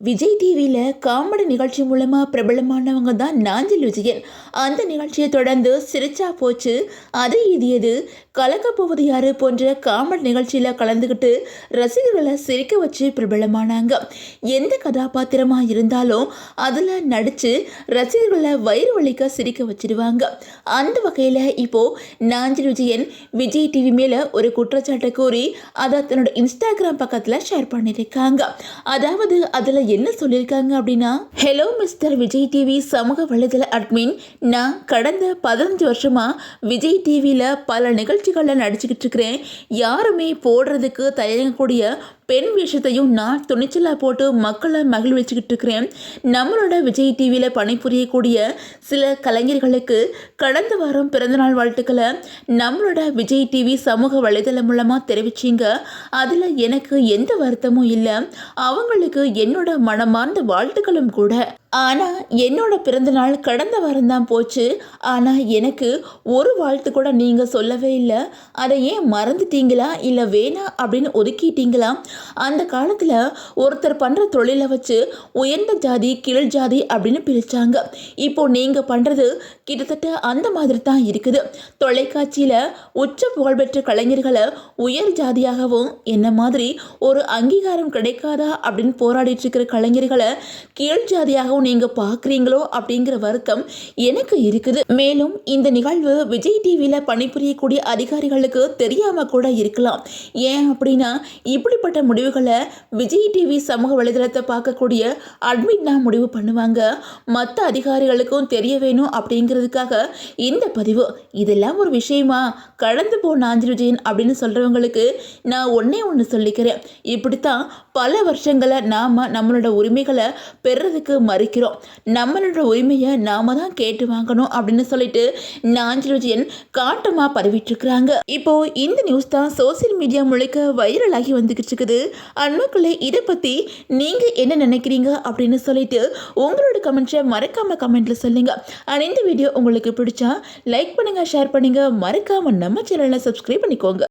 விஜய் டிவியில் காமெடி நிகழ்ச்சி மூலமாக பிரபலமானவங்க தான் நாஞ்சில் விஜயன். அந்த நிகழ்ச்சியை தொடர்ந்து சிரிச்சா போச்சு, அது இது கலக்க போவது யாரு போன்ற காமெடி நிகழ்ச்சியில் கலந்துக்கிட்டு ரசிகர்களை சிரிக்க வச்சு பிரபலமானாங்க. எந்த கதாபாத்திரமாக இருந்தாலும் அதில் நடித்து ரசிகர்களை வயிறு வலிக்க சிரிக்க வச்சிடுவாங்க. அந்த வகையில் இப்போது நாஞ்சில் விஜயன் விஜய் டிவி மேலே ஒரு குற்றச்சாட்டை கூறி அதை தன்னோட இன்ஸ்டாகிராம் பக்கத்தில் ஷேர் பண்ணியிருக்காங்க. அதாவது அதில் என்ன சொல்லியிருக்காங்க அப்படின்னா, ஹலோ மிஸ்டர் விஜய் டிவி சமூக வலைதள அட்மின், நான் கடந்த 15 வருஷமா விஜய் டிவியில் பல நிகழ்ச்சிகளில் நடிச்சுக்கிட்டு இருக்கிறேன். யாருமே போடுறதுக்கு தயங்கக்கூடிய பெண் விஷயத்தையும் நான் துணிச்சலாக போட்டு மக்களை மகிழ்விச்சுக்கிட்டு இருக்கிறேன். நம்மளோட விஜய் டிவியில் பணிபுரியக்கூடிய சில கலைஞர்களுக்கு கடந்த வாரம் பிறந்தநாள் வாழ்த்துக்களை நம்மளோட விஜய் டிவி சமூக வலைதளம் மூலமாக தெரிவிச்சிங்க. அதில் எனக்கு எந்த வருத்தமும் இல்லை. அவங்களுக்கு என்னோட மனமார்ந்த வாழ்த்துக்களும் கூட. ஆனால் என்னோட பிறந்தநாள் கடந்த வாரம் தான் போச்சு. ஆனால் எனக்கு ஒரு வாழ்த்து கூட நீங்கள் சொல்லவே இல்லை. அதை ஏன் மறந்துட்டீங்களா, இல்லை வேணாம் அப்படின்னு ஒதுக்கிட்டீங்களா? அந்த காலத்தில் ஒருத்தர் பண்ணுற தொழிலை வச்சு உயர்ந்த ஜாதி கீழ் ஜாதி அப்படின்னு பிரித்தாங்க. இப்போது நீங்கள் பண்ணுறது கிட்டத்தட்ட அந்த மாதிரி தான் இருக்குது. தொலைக்காட்சியில் உச்ச புகழ்பெற்ற கலைஞர்களை உயர் ஜாதியாகவும், என்ன மாதிரி ஒரு அங்கீகாரம் கிடைக்காதா அப்படின்னு போராடிட்டு இருக்கிற கலைஞர்களை கீழ் ஜாதியாகவும் நீங்கள் பார்க்குறீங்களோ அப்படிங்கிற வருத்தம் எனக்கு இருக்குது. மேலும் இந்த நிகழ்வு விஜய் டிவியில் பணிபுரியக்கூடிய அதிகாரிகளுக்கு தெரியாமல் கூட இருக்கலாம். ஏன் அப்படின்னா, இப்படிப்பட்ட முடிவுகளை விஜய் டிவி சமூக வலைதளத்தை பார்க்கக்கூடிய அட்மிட் தான் முடிவு பண்ணுவாங்க. மற்ற அதிகாரிகளுக்கும் தெரிய வேணும் அப்படிங்கிறதுக்காக இந்த பதிவு. இதெல்லாம் ஒரு விஷயமா? கடந்து போ நாஞ்சில் விஜயன் அப்படின்னு சொல்கிறவங்களுக்கு நான் ஒன்று சொல்லிக்கிறேன். இப்படித்தான் பல வருஷங்களை நாம் நம்மளோட உரிமைகளை பெறுறதுக்கு மறுக்கிறோம். நம்மளோட உரிமையை நாம தான் கேட்டு வாங்கணும் அப்படின்னு சொல்லிட்டு நாஞ்சில் விஜயன் காட்டமாக பதிவிட்டிருக்கிறாங்க. இப்போ இந்த நியூஸ் தான் சோசியல் மீடியா முழுக்க வைரலாகி வந்துக்கிட்டு இருக்குது. அன்புக்குள்ளே இதை பற்றி நீங்கள் என்ன நினைக்கிறீங்க அப்படின்னு சொல்லிட்டு உங்களோட கமெண்ட்ஸை மறக்காமல் கமெண்ட்டில் சொல்லுங்க. அண்ட் இந்த வீடியோ உங்களுக்கு பிடிச்சா லைக் பண்ணுங்கள், ஷேர் பண்ணுங்கள், மறக்காமல் நம்ம சேனலை சப்ஸ்கிரைப் பண்ணிக்கோங்க.